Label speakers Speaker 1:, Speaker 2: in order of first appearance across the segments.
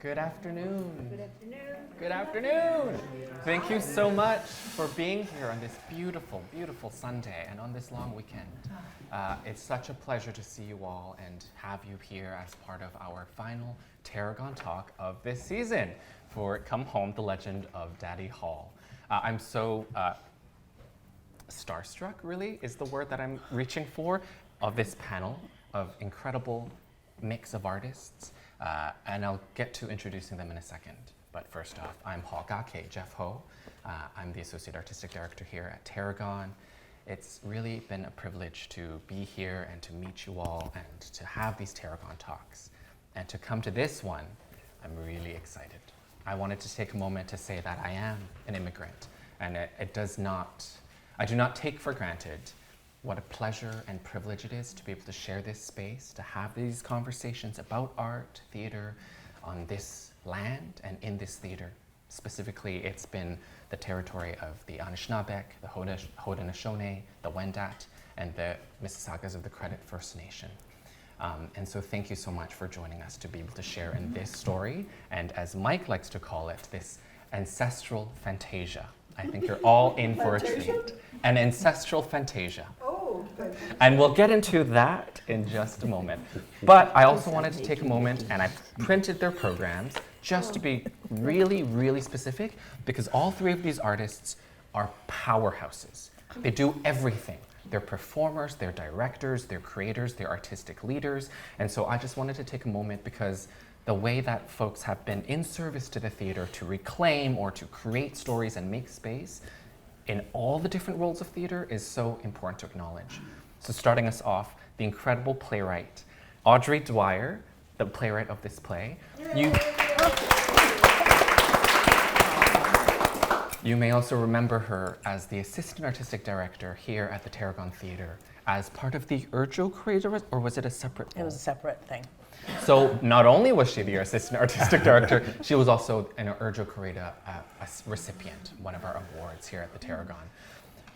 Speaker 1: Good afternoon.
Speaker 2: Good afternoon.
Speaker 1: Good afternoon. Thank you so much for being here on this beautiful, beautiful Sunday and on this long weekend. It's such a pleasure to see you all and have you here as part of our final Tarragon talk of this season for Come Home, The Legend of Daddy Hall. I'm so starstruck, really, is the word that I'm reaching for, of this panel of incredible mix of artists. And I'll get to introducing them in a second. But first off, I'm Hall Gake, Jeff Ho. I'm the Associate Artistic Director here at Tarragon. It's really been a privilege to be here and to meet you all and to have these Tarragon talks. And to come to this one, I'm really excited. I wanted to take a moment to say that I am an immigrant, and I do not take for granted what a pleasure and privilege it is to be able to share this space, to have these conversations about art, theater, on this land and in this theater. Specifically, it's been the territory of the Anishinaabeg, the Haudenosaunee, the Wendat, and the Mississaugas of the Credit First Nation. And so thank you so much for joining us to be able to share in this story, and as Mike likes to call it, this ancestral fantasia. I think you're all in for a treat. An ancestral fantasia.
Speaker 2: Oh, good.
Speaker 1: And we'll get into that in just a moment. But I also wanted to take a moment, and I printed their programs just to be really, really specific, because all three of these artists are powerhouses. They do everything. They're performers, they're directors, they're creators, they're artistic leaders. And so I just wanted to take a moment because the way that folks have been in service to the theater to reclaim or to create stories and make space in all the different roles of theater is so important to acknowledge. So starting us off, the incredible playwright, Audrey Dwyer, the playwright of this play. You may also remember her as the assistant artistic director here at the Tarragon Theater as part of the Urjo creator, or was it a separate role?
Speaker 3: It was a separate thing.
Speaker 1: So not only was she the assistant artistic director, she was also an Urjo Corrida recipient, one of our awards here at the Tarragon.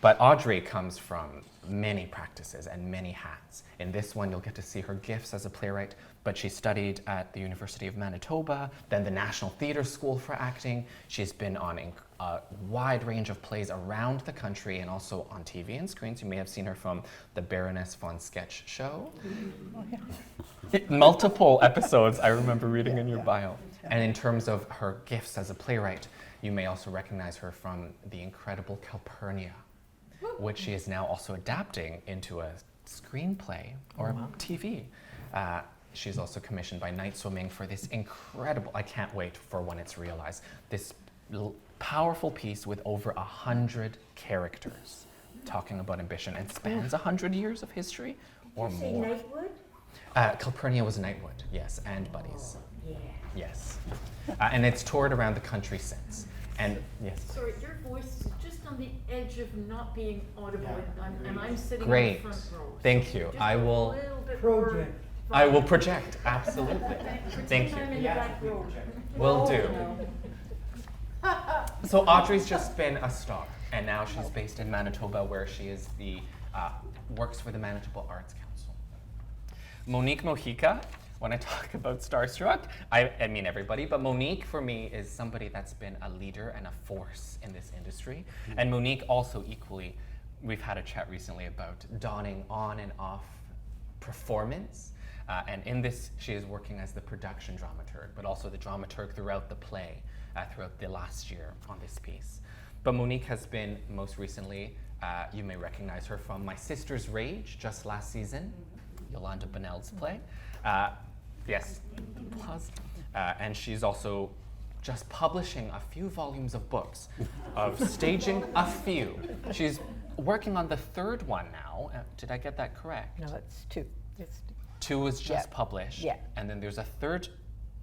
Speaker 1: But Audrey comes from many practices and many hats. In this one, you'll get to see her gifts as a playwright, but she studied at the University of Manitoba, then the National Theatre School for Acting. She's been on a wide range of plays around the country and also on TV and screens. You may have seen her from the Baroness von Sketch show.
Speaker 3: Oh, yeah.
Speaker 1: Multiple episodes, I remember reading in your bio. And in terms of her gifts as a playwright, you may also recognize her from the incredible Calpurnia, which she is now also adapting into a screenplay or a TV. She's also commissioned by Night Swimming for this incredible, I can't wait for when it's realized, this powerful piece with over 100 characters talking about ambition and spans 100 years of history or
Speaker 2: Did you say
Speaker 1: more.
Speaker 2: Nightwood?
Speaker 1: Calpurnia was Nightwood, yes, and Buddies.
Speaker 2: Yeah.
Speaker 1: Yes. And it's toured around the country since. And yes.
Speaker 4: Sorry, your voice is just on the edge of not being audible, and I'm sitting
Speaker 1: Great.
Speaker 4: in the front row.
Speaker 1: Thank
Speaker 4: So
Speaker 1: you.
Speaker 4: just
Speaker 1: I
Speaker 4: a
Speaker 1: will
Speaker 4: little bit
Speaker 2: Project.
Speaker 4: more
Speaker 1: I will
Speaker 4: vibe.
Speaker 1: project, absolutely.
Speaker 4: Pretend
Speaker 1: Thank
Speaker 4: I'm
Speaker 1: you.
Speaker 4: in the back row.
Speaker 1: Will
Speaker 4: Oh,
Speaker 1: do.
Speaker 4: no.
Speaker 1: So Audrey's just been a star, and now she's based in Manitoba, where she is the works for the Manitoba Arts Council. Monique Mojica. When I talk about starstruck, I mean everybody, but Monique for me is somebody that's been a leader and a force in this industry. And Monique also equally, we've had a chat recently about dawning on and off performance. And in this, she is working as the production dramaturge, but also the dramaturge throughout the play, throughout the last year on this piece. But Monique has been most recently, you may recognize her from My Sister's Rage, just last season, Yolanda Bonnell's play. Yes, applause. And she's also just publishing a few volumes of books, of staging a few. She's working on the third one now. Did I get that correct?
Speaker 3: No, it's two. It's
Speaker 1: 2 was just
Speaker 3: Yeah.
Speaker 1: published.
Speaker 3: Yeah.
Speaker 1: And then there's a third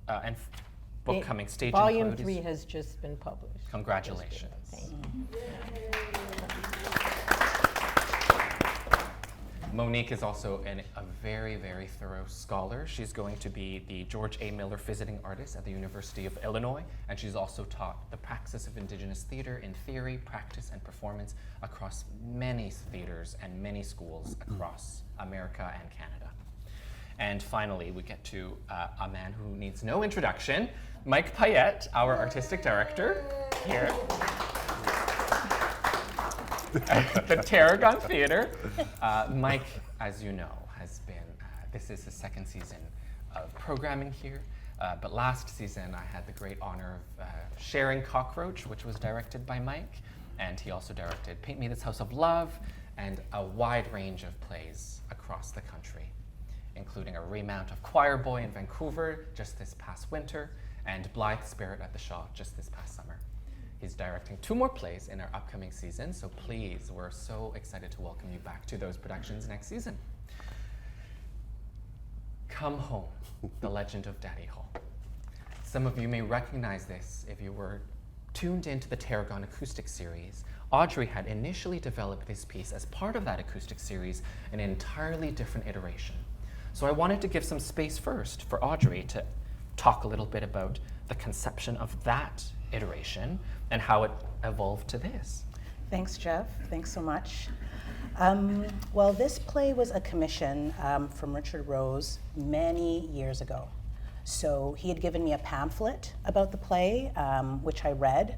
Speaker 1: book
Speaker 3: it-
Speaker 1: coming, Staging
Speaker 3: Volume
Speaker 1: Clothes.
Speaker 3: 3 has just been published.
Speaker 1: Congratulations.
Speaker 3: Thank you.
Speaker 1: Monique is also a very, very thorough scholar. She's going to be the George A. Miller Visiting Artist at the University of Illinois, and she's also taught the praxis of Indigenous theater in theory, practice, and performance across many theaters and many schools across America and Canada. And finally, we get to a man who needs no introduction, Mike Payette, our artistic director, here. At the Tarragon Theatre. Mike, as you know, has been, this is the second season of programming here. But last season, I had the great honor of sharing Cockroach, which was directed by Mike. And he also directed Paint Me This House of Love and a wide range of plays across the country, including a remount of Choir Boy in Vancouver just this past winter and Blithe Spirit at the Shaw just this past summer. He's directing 2 more plays in our upcoming season, so please, we're so excited to welcome you back to those productions next season. Come Home, The Legend of Daddy Hall. Some of you may recognize this if you were tuned into the Tarragon acoustic series. Audrey had initially developed this piece as part of that acoustic series in an entirely different iteration. So I wanted to give some space first for Audrey to talk a little bit about the conception of that iteration and how it evolved to this.
Speaker 5: Thanks, Jeff. Thanks so much. Well, this play was a commission from Richard Rose many years ago. So he had given me a pamphlet about the play, which I read.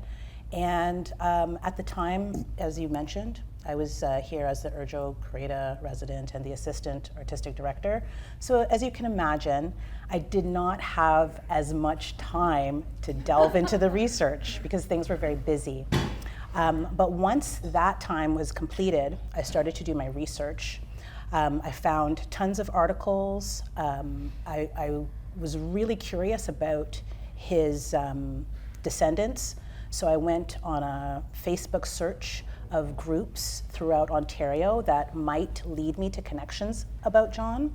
Speaker 5: And at the time, as you mentioned, I was here as the Urjo Creata resident and the assistant artistic director. So as you can imagine, I did not have as much time to delve into the research because things were very busy. But once that time was completed, I started to do my research. I found tons of articles. I was really curious about his descendants. So I went on a Facebook search of groups throughout Ontario that might lead me to connections about John.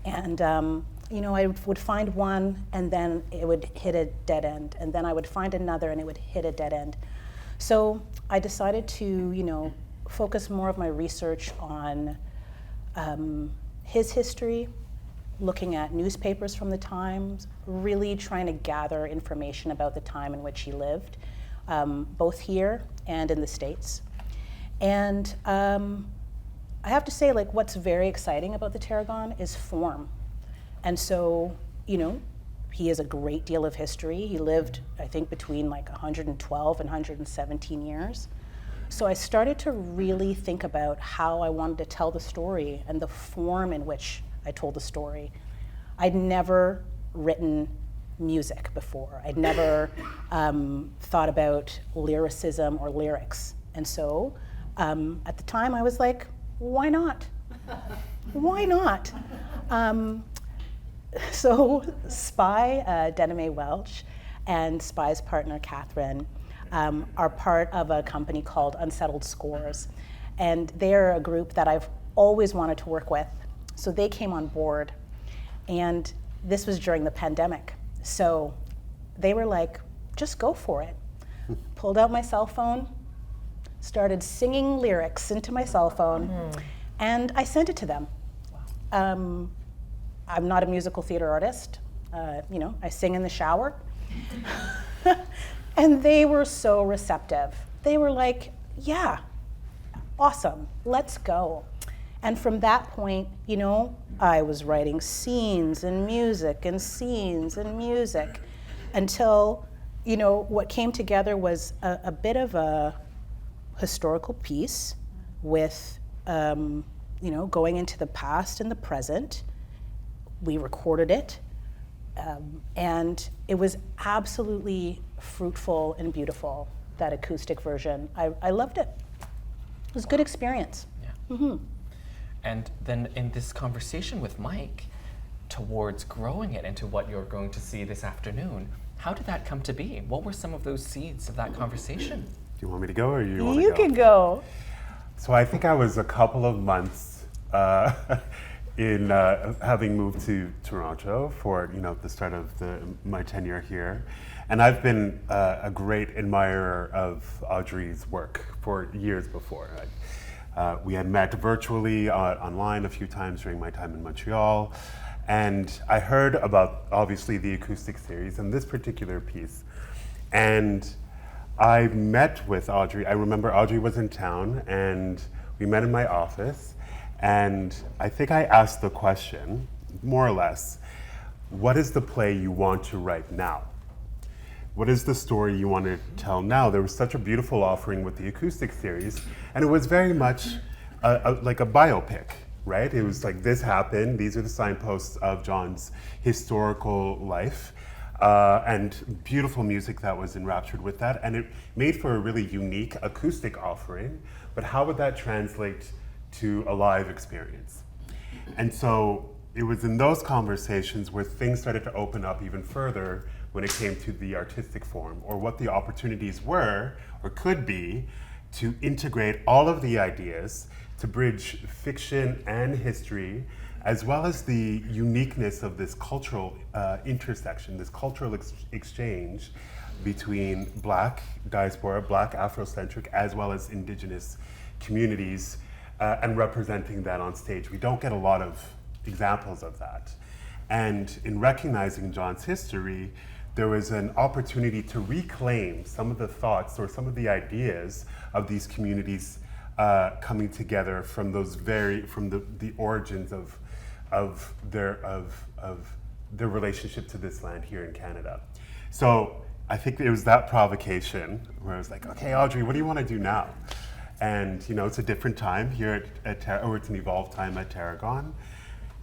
Speaker 5: And I would find one and then it would hit a dead end. And then I would find another and it would hit a dead end. So I decided to, focus more of my research on his history, looking at newspapers from the times, really trying to gather information about the time in which he lived, both here and in the States. And I have to say, what's very exciting about the Tarragon is form. And so, he has a great deal of history. He lived, I think, between 112 and 117 years. So I started to really think about how I wanted to tell the story and the form in which I told the story. I'd never written music before. I'd never thought about lyricism or lyrics. And so at the time I was like, why not? Why not? So Spy, Denime Welch, and Spy's partner, Catherine, are part of a company called Unsettled Scores. And they're a group that I've always wanted to work with. So they came on board. And this was during the pandemic. So they were like, just go for it. Pulled out my cell phone, started singing lyrics into my cell phone, and I sent it to them. I'm not a musical theater artist. I sing in the shower. And they were so receptive. They were like, yeah, awesome, let's go. And from that point, I was writing scenes and music and scenes and music until, what came together was a bit of a historical piece with, going into the past and the present. We recorded it, and it was absolutely fruitful and beautiful, that acoustic version. I loved it. It was a good experience.
Speaker 1: Yeah.
Speaker 5: Mm-hmm.
Speaker 1: And then in this conversation with Mike, towards growing it into what you're going to see this afternoon, how did that come to be? What were some of those seeds of that conversation?
Speaker 6: Do you want me to go or you want to go?
Speaker 5: You can go.
Speaker 6: So I think I was a couple of months in having moved to Toronto for the start of my tenure here. And I've been a great admirer of Audrey's work for years before. We had met virtually online a few times during my time in Montreal. And I heard about, obviously, the acoustic series and this particular piece. And I met with Audrey. I remember Audrey was in town, and we met in my office. And I think I asked the question, more or less, what is the play you want to write now? what is the story you want to tell now? There was such a beautiful offering with the acoustic series, and it was very much like a biopic, right? It was like, this happened, these are the signposts of John's historical life, and beautiful music that was enraptured with that, and it made for a really unique acoustic offering, but how would that translate to a live experience? And so it was in those conversations where things started to open up even further when it came to the artistic form, or what the opportunities were or could be to integrate all of the ideas to bridge fiction and history, as well as the uniqueness of this cultural intersection, this cultural exchange between Black diaspora, Black Afrocentric, as well as Indigenous communities, and representing that on stage. We don't get a lot of examples of that. And in recognizing John's history, there was an opportunity to reclaim some of the thoughts or some of the ideas of these communities coming together from those from the origins of their relationship to this land here in Canada. So I think it was that provocation where I was like, okay, Audrey, what do you want to do now? And it's a different time here or it's an evolved time at Tarragon.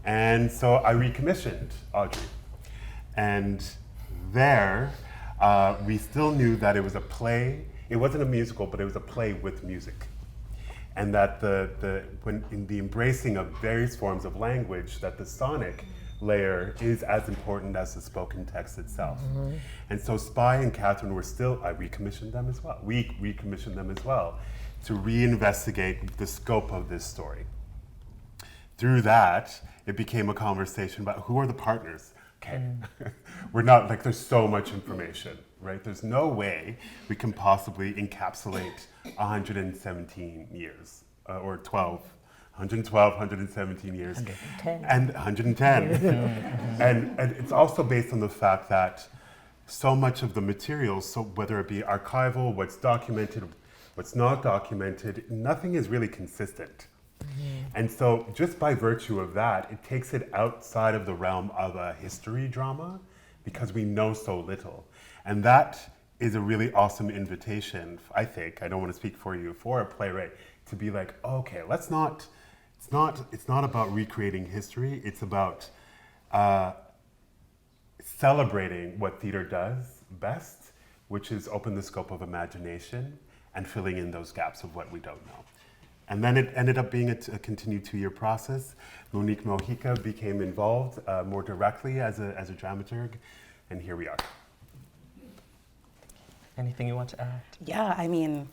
Speaker 6: And so I recommissioned Audrey. And there, we still knew that it was a play. It wasn't a musical, but it was a play with music. And that when in the embracing of various forms of language, that the sonic layer is as important as the spoken text itself. Mm-hmm. And so Spy and Catherine I recommissioned them as well. We recommissioned them as well to reinvestigate the scope of this story. Through that, it became a conversation about who are the partners. Okay, we're not like, there's so much information, right? There's no way we can possibly encapsulate 117 years, or 117 years.
Speaker 3: 110.
Speaker 6: And 110. and it's also based on the fact that so much of the material, so whether it be archival, what's documented, what's not documented, nothing is really consistent. And so just by virtue of that, it takes it outside of the realm of a history drama because we know so little. And that is a really awesome invitation, I think, I don't want to speak for you, for a playwright to be like, okay, it's not about recreating history, it's about celebrating what theater does best, which is open the scope of imagination and filling in those gaps of what we don't know. And then it ended up being a continued 2-year process. Monique Mojica became involved more directly as a dramaturg, and here we are.
Speaker 1: Anything you want to add?
Speaker 5: Yeah, I mean,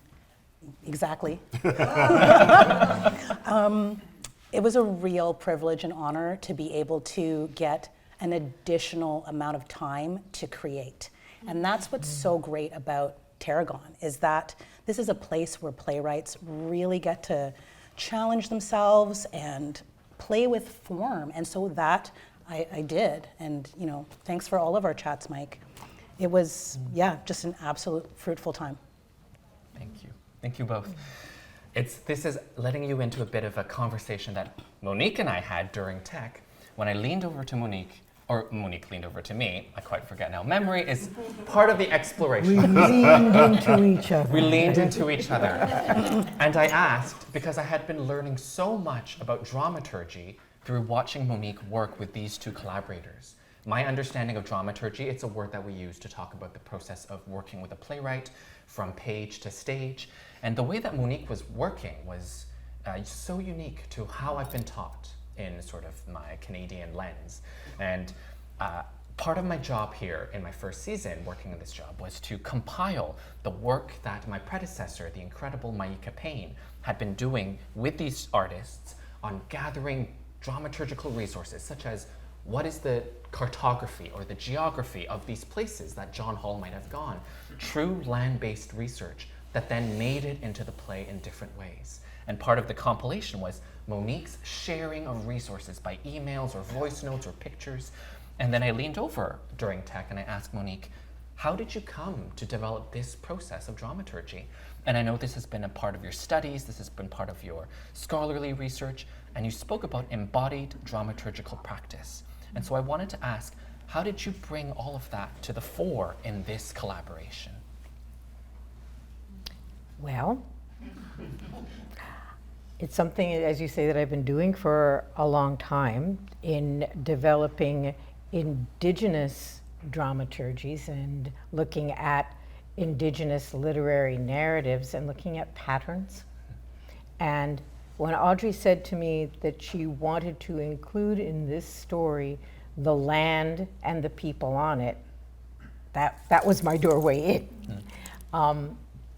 Speaker 5: exactly. It was a real privilege and honor to be able to get an additional amount of time to create. And that's what's so great about Tarragon, is that this is a place where playwrights really get to challenge themselves and play with form. And so that I did. And thanks for all of our chats, Mike. It was, just an absolute fruitful time.
Speaker 1: Thank you. Thank you both. This is letting you into a bit of a conversation that Monique and I had during tech when I leaned over to Monique, or Monique leaned over to me. I quite forget now. Memory is part of the exploration.
Speaker 3: We leaned into each other.
Speaker 1: We leaned into each other. And I asked, because I had been learning so much about dramaturgy through watching Monique work with these two collaborators. My understanding of dramaturgy, it's a word that we use to talk about the process of working with a playwright from page to stage. And the way that Monique was working was so unique to how I've been taught in sort of my Canadian lens. And part of my job here in my first season working in this job was to compile the work that my predecessor, the incredible Mojica had been doing with these artists on gathering dramaturgical resources, such as what is the cartography or the geography of these places that John Hall might have gone. True land-based research that then made it into the play in different ways. And part of the compilation was Monique's sharing of resources by emails or voice notes or pictures. And then I leaned over during tech and I asked Monique, how did you come to develop this process of dramaturgy? And I know this has been a part of your studies, this has been part of your scholarly research, and you spoke about embodied dramaturgical practice. And so I wanted to ask, How did you bring all of that to the fore in this collaboration?
Speaker 3: Well, it's something, as you say, that I've been doing for a long time in developing indigenous dramaturgies and looking at indigenous literary narratives and looking at patterns. And when Audrey said to me that she wanted to include in this story the land and the people on it, that was my doorway in.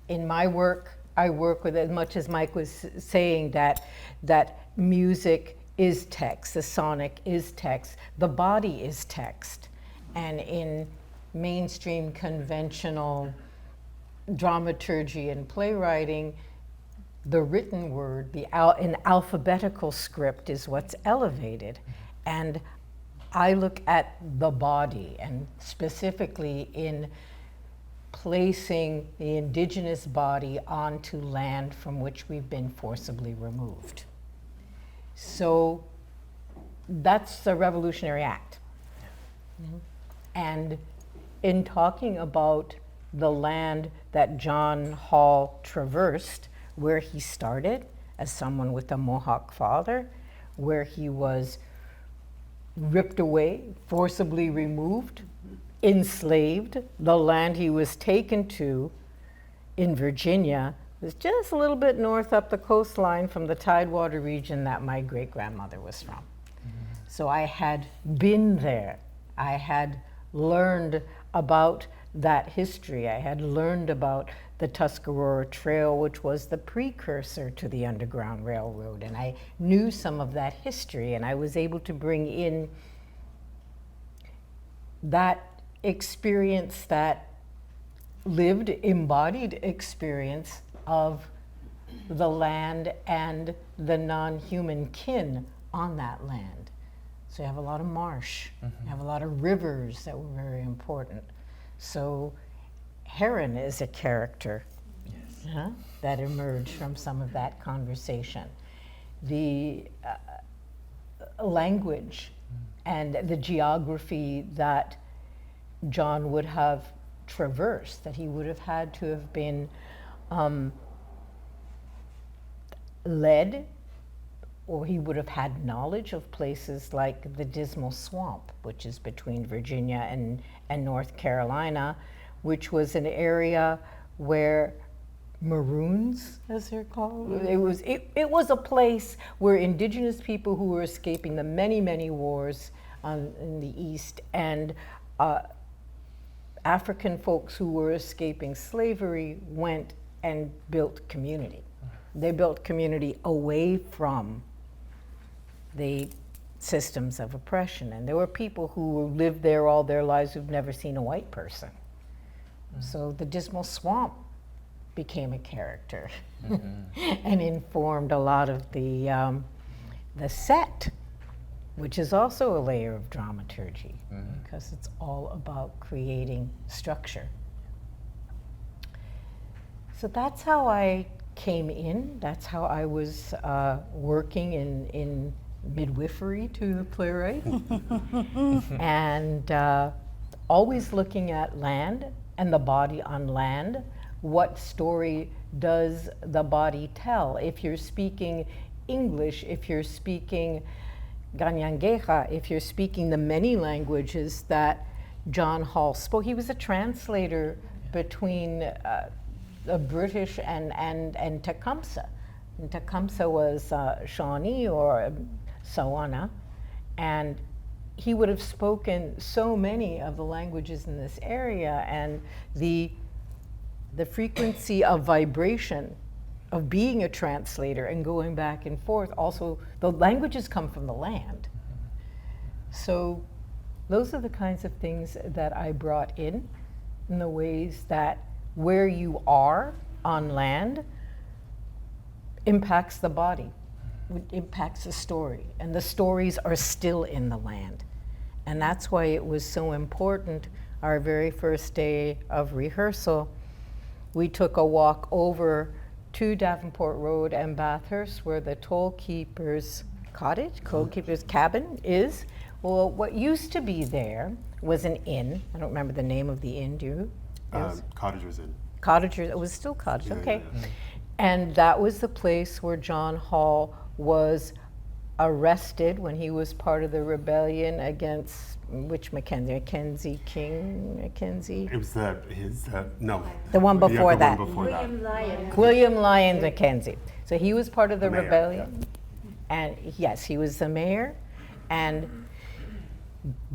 Speaker 3: In my work, I work with, as much as Mike was saying, that music is text, the sonic is text, the body is text. And in mainstream conventional dramaturgy and playwriting, the written word, an alphabetical script is what's elevated. And I look at the body, and specifically in placing the indigenous body onto land from which we've been forcibly removed. So that's a revolutionary act. And in talking about the land that John Hall traversed, where he started as someone with a Mohawk father, where he was ripped away, forcibly removed, enslaved. The land he was taken to in Virginia was just a little bit north up the coastline from the Tidewater region that my great-grandmother was from. So I had been there. I had learned about that history. I had learned about the Tuscarora Trail, which was the precursor to the Underground Railroad. And I knew some of that history, and I was able to bring in that experience, that lived, embodied experience of the land and the non-human kin on that land. So you have a lot of marsh, you have a lot of rivers that were very important. So Heron is a character that emerged from some of that conversation. The language and the geography that John would have traversed, that he would have had to have been led, or he would have had knowledge of places like the Dismal Swamp, which is between Virginia and North Carolina, which was an area where Maroons, as they're called, it was a place where indigenous people who were escaping the many, many wars in the East, and African folks who were escaping slavery went and built community. They built community away from the systems of oppression. And there were people who lived there all their lives who've never seen a white person. So the Dismal Swamp became a character and informed a lot of the set, which is also a layer of dramaturgy, because it's all about creating structure. So that's how I came in. That's how I was working in midwifery to the Playwright. And always looking at land and the body on land. What story does the body tell? If you're speaking English, if you're speaking Ganyangeja, if you're speaking the many languages that John Hall spoke, he was a translator between the British and Tecumseh. And Tecumseh was Shawnee or Sawana, and he would have spoken so many of the languages in this area, and the frequency of vibration of being a translator and going back and forth. Also, the languages come from the land. So those are the kinds of things that I brought in the ways that where you are on land impacts the body, impacts the story, and the stories are still in the land. And that's why it was so important. Our very first day of rehearsal, we took a walk over to Davenport Road and Bathurst, where the toll keeper's cottage, toll keeper's cabin is. Well, what used to be there was an inn. I don't remember the name of the inn, do you?
Speaker 6: Cottagers Inn.
Speaker 3: Cottagers, it was still Cottagers,
Speaker 6: Yeah,
Speaker 3: okay.
Speaker 6: yeah, yeah.
Speaker 3: And that was the place where John Hall was arrested when he was part of the rebellion against, which Mackenzie? Mackenzie King? Mackenzie?
Speaker 6: It was no.
Speaker 3: The one
Speaker 6: Yeah,
Speaker 3: before
Speaker 6: the
Speaker 3: that.
Speaker 6: one before that.
Speaker 4: William Lyon.
Speaker 3: William Lyon Mackenzie. So he was part of the
Speaker 6: Mayor,
Speaker 3: rebellion. And yes, he was the mayor. And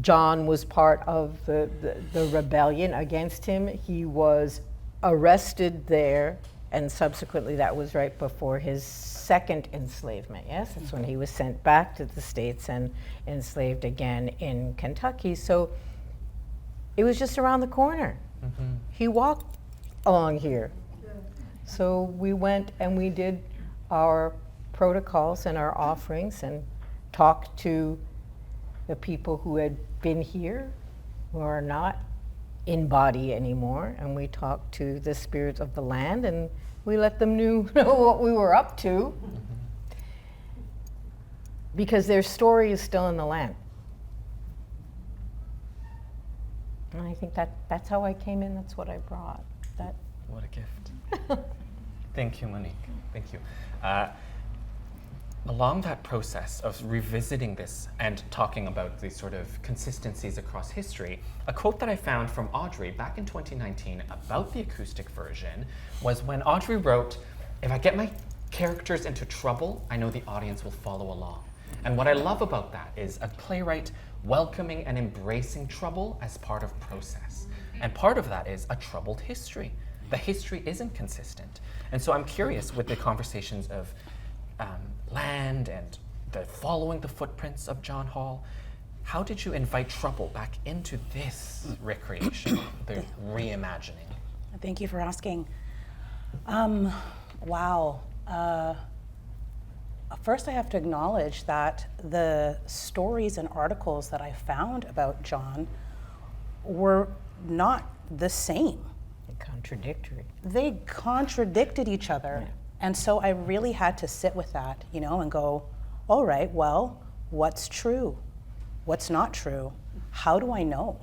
Speaker 3: John was part of the rebellion against him. He was arrested there, and subsequently that was right before his second enslavement, yes? That's when he was sent back to the States and enslaved again in Kentucky. So it was just around the corner. He walked along here. So we went and we did our protocols and our offerings and talked to the people who had been here, who are not in body anymore, and we talked to the spirits of the land, and we let them know what we were up to, because their story is still in the land. And I think that's how I came in. That's what I brought. That.
Speaker 1: What a gift. Thank you, Monique. Thank you. Along that process of revisiting this and talking about these sort of consistencies across history, a quote that I found from Audrey back in 2019 about the acoustic version was when Audrey wrote, "If I get my characters into trouble, I know the audience will follow along." And what I love about that is a playwright welcoming and embracing trouble as part of process. And part of that is a troubled history. The history isn't consistent. And so I'm curious with the conversations of land and the following the footprints of John Hall, how did you invite trouble back into this recreation, the reimagining?
Speaker 5: Thank you for asking. Wow. First, I have to acknowledge that the stories and articles that I found about John were not the same.
Speaker 3: Contradictory.
Speaker 5: They contradicted each other.
Speaker 3: Yeah.
Speaker 5: And so I really had to sit with that, and go, all right, well, what's true? What's not true? How do I know?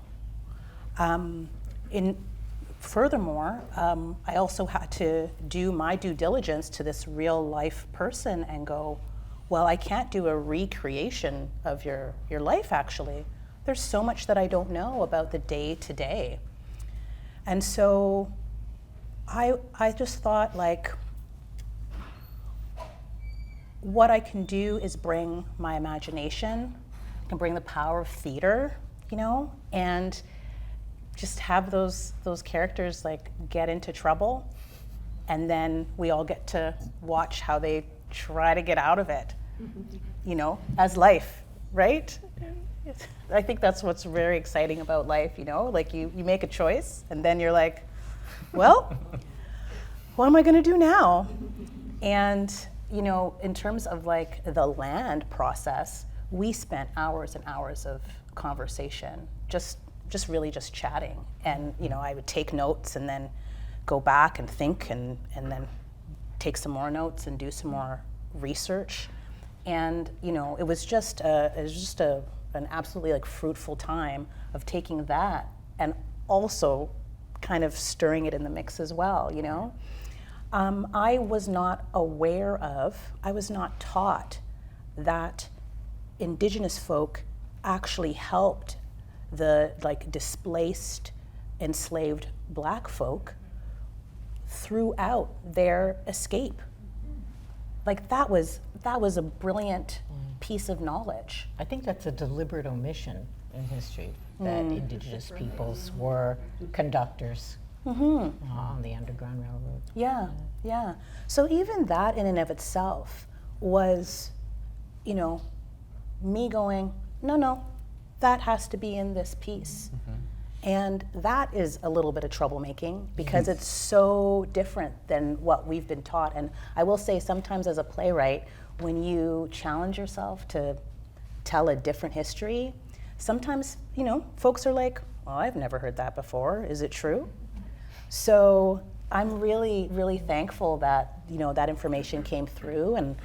Speaker 5: Furthermore, I also had to do my due diligence to this real life person and go, well, I can't do a recreation of your life, actually. There's so much that I don't know about the day to day. And so I just thought, what I can do is bring my imagination, I can bring the power of theater, and just have those characters get into trouble, and then we all get to watch how they try to get out of it, as life, right? I think that's what's very exciting about life, you make a choice and then you're like, well, what am I gonna do now? And in terms of the land process, we spent hours and hours of conversation, just really just chatting. And I would take notes and then go back and think and then take some more notes and do some more research. And it was just an absolutely fruitful time of taking that and also kind of stirring it in the mix as well, I was not aware of, I was not taught that Indigenous folk actually helped the displaced, enslaved Black folk throughout their escape. That was a brilliant piece of knowledge.
Speaker 3: I think that's a deliberate omission in history, that Indigenous peoples were conductors on the Underground Railroad.
Speaker 5: Yeah. So even that in and of itself was, me going, no, that has to be in this piece. And that is a little bit of troublemaking because it's so different than what we've been taught. And I will say sometimes as a playwright, when you challenge yourself to tell a different history, sometimes, folks are like, well, I've never heard that before. Is it true? So I'm really, really thankful that, that information came through. And,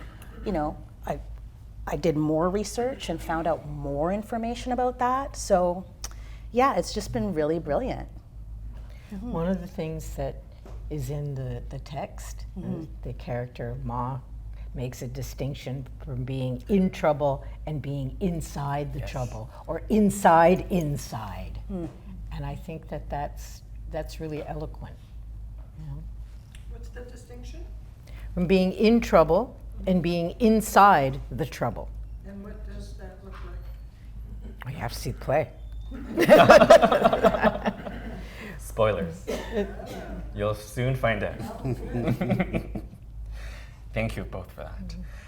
Speaker 5: I did more research and found out more information about that. So yeah, it's just been really brilliant.
Speaker 3: One of the things that is in the text, the character Ma makes a distinction from being in trouble and being inside the trouble, or inside. And I think that that's really eloquent. You know?
Speaker 2: What's the distinction?
Speaker 3: From being in trouble and being inside the trouble.
Speaker 2: And what does that look like?
Speaker 3: Oh, you have to see the play.
Speaker 1: Spoilers. You'll soon find out. Thank you both for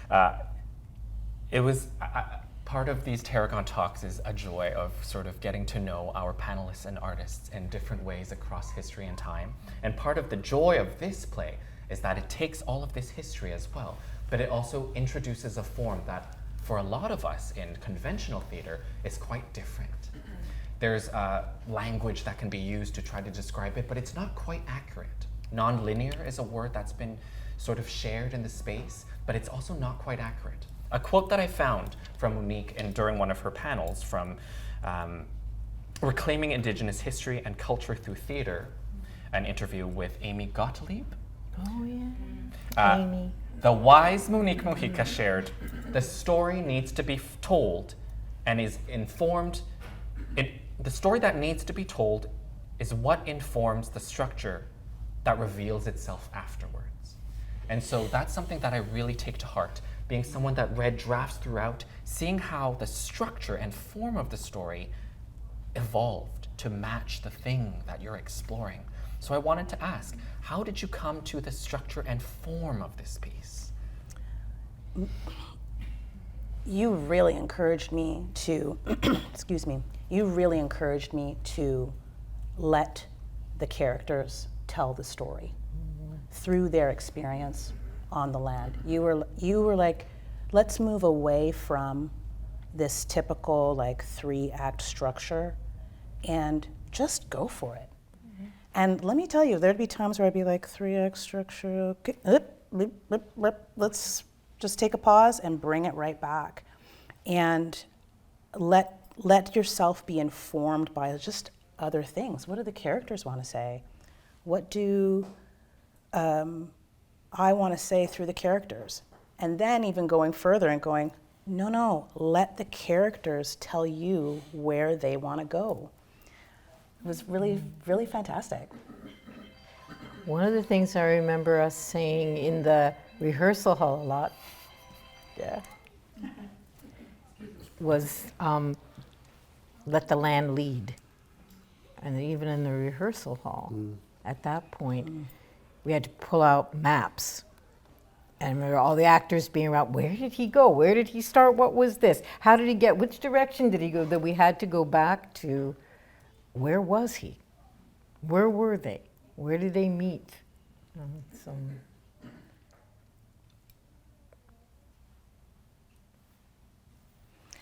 Speaker 1: that. It was part of these Tarragon talks is a joy of sort of getting to know our panelists and artists in different ways across history and time. And part of the joy of this play is that it takes all of this history as well, but it also introduces a form that for a lot of us in conventional theater is quite different. There's language that can be used to try to describe it, but it's not quite accurate. Non-linear is a word that's been sort of shared in the space, but it's also not quite accurate. A quote that I found from Monique during one of her panels from Reclaiming Indigenous History and Culture Through Theater, an interview with Amy Gottlieb.
Speaker 3: Oh yeah, Amy.
Speaker 1: The wise Monique Mojica shared, the story needs to be told and is informed. The story that needs to be told is what informs the structure that reveals itself afterwards. And so that's something that I really take to heart, being someone that read drafts throughout, seeing how the structure and form of the story evolved to match the thing that you're exploring. So I wanted to ask, how did you come to the structure and form of this piece?
Speaker 5: You really encouraged me to, excuse me, you really encouraged me to let the characters tell the story through their experience on the land. You were like, let's move away from this typical like 3-act structure and just go for it. And let me tell you, there'd be times where I'd be like, 3-act structure, okay, let's just take a pause and bring it right back. And let yourself be informed by just other things. What do the characters want to say? What do I want to say through the characters? And then even going further and going, no, let the characters tell you where they want to go. It was really, really fantastic.
Speaker 3: One of the things I remember us saying in the rehearsal hall a lot, was let the land lead. And even in the rehearsal hall, at that point, we had to pull out maps. And remember all the actors being around, where did he go? Where did he start? What was this? How did he get, which direction did he go? That we had to go back to, where was he? Where were they? Where did they meet?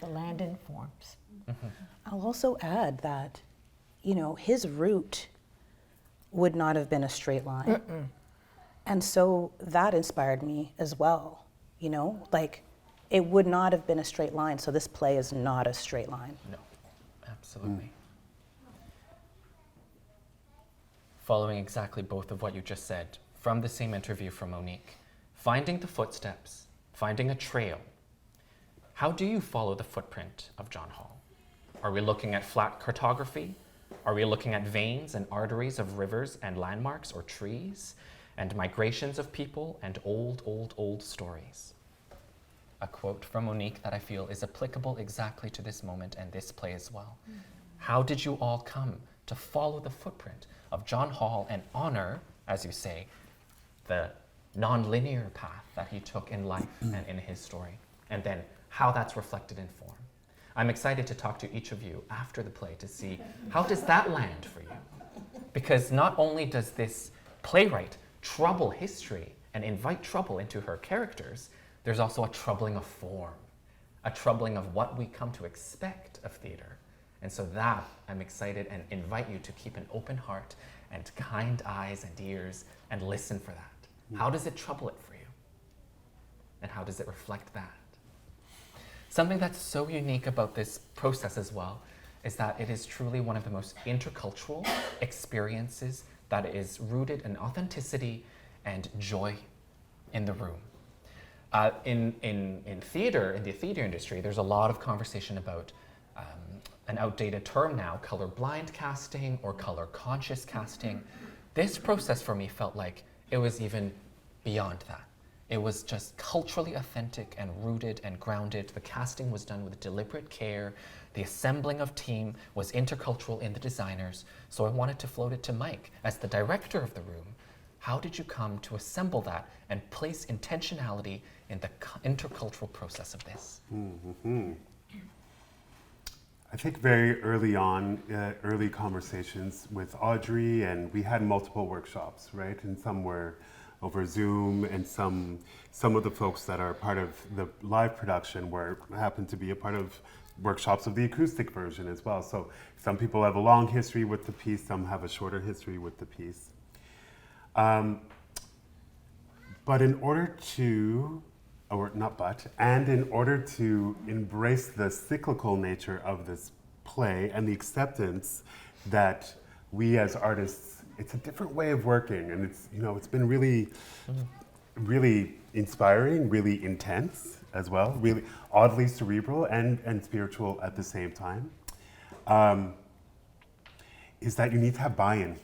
Speaker 3: The land informs.
Speaker 5: I'll also add that, his route would not have been a straight line. And so that inspired me as well, like it would not have been a straight line. So this play is not a straight line.
Speaker 1: No, absolutely. Following exactly both of what you just said, from the same interview from Monique, finding the footsteps, finding a trail. How do you follow the footprint of John Hall? Are we looking at flat cartography? Are we looking at veins and arteries of rivers and landmarks or trees and migrations of people and old stories? A quote from Monique that I feel is applicable exactly to this moment and this play as well. How did you all come to follow the footprint of John Hall and honor, as you say, the non-linear path that he took in life and in his story, and then how that's reflected in form? I'm excited to talk to each of you after the play to see how does that land for you? Because not only does this playwright trouble history and invite trouble into her characters, there's also a troubling of form, a troubling of what we come to expect of theater. And so that I'm excited and invite you to keep an open heart and kind eyes and ears and listen for that. How does it trouble it for you? And how does it reflect that? Something that's so unique about this process as well is that it is truly one of the most intercultural experiences that is rooted in authenticity and joy in the room. In theater, in the theater industry, there's a lot of conversation about an outdated term now, colorblind casting or color conscious casting. This process for me felt like it was even beyond that. It was just culturally authentic and rooted and grounded. The casting was done with deliberate care. The assembling of team was intercultural in the designers. So I wanted to float it to Mike as the director of the room. How did you come to assemble that and place intentionality in the intercultural process of this?
Speaker 6: Mm-hmm. I think very early on, early conversations with Audrey, and we had multiple workshops, right? And some were over Zoom, and some of the folks that are part of the live production happened to be a part of workshops of the acoustic version as well. So some people have a long history with the piece, some have a shorter history with the piece. But in order to, and in order to embrace the cyclical nature of this play and the acceptance that we as artists, it's a different way of working, and it's been really, really inspiring, really intense as well, really oddly cerebral and spiritual at the same time, is that you need to have buy-in.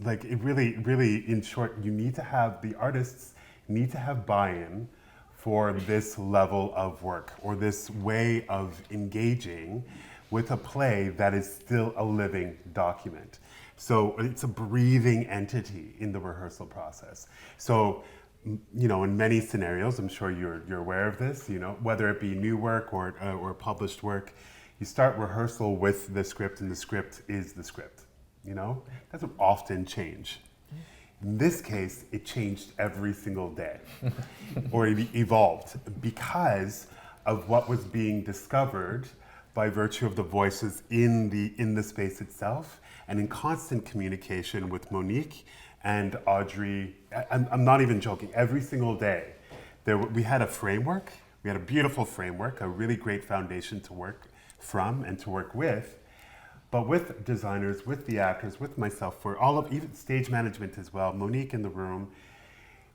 Speaker 6: Like it really, really, in short, the artists need to have buy-in for this level of work or this way of engaging with a play that is still a living document. So it's a breathing entity in the rehearsal process. So, in many scenarios, I'm sure you're aware of this, whether it be new work or published work, you start rehearsal with the script and the script is the script, Doesn't often change. In this case, it changed every single day, or it evolved because of what was being discovered by virtue of the voices in the space itself, and in constant communication with Monique and Audrey. I'm not even joking. Every single day, we had a framework. We had a beautiful framework, a really great foundation to work from and to work with. But with designers, with the actors, with myself, for all of even stage management as well, Monique in the room,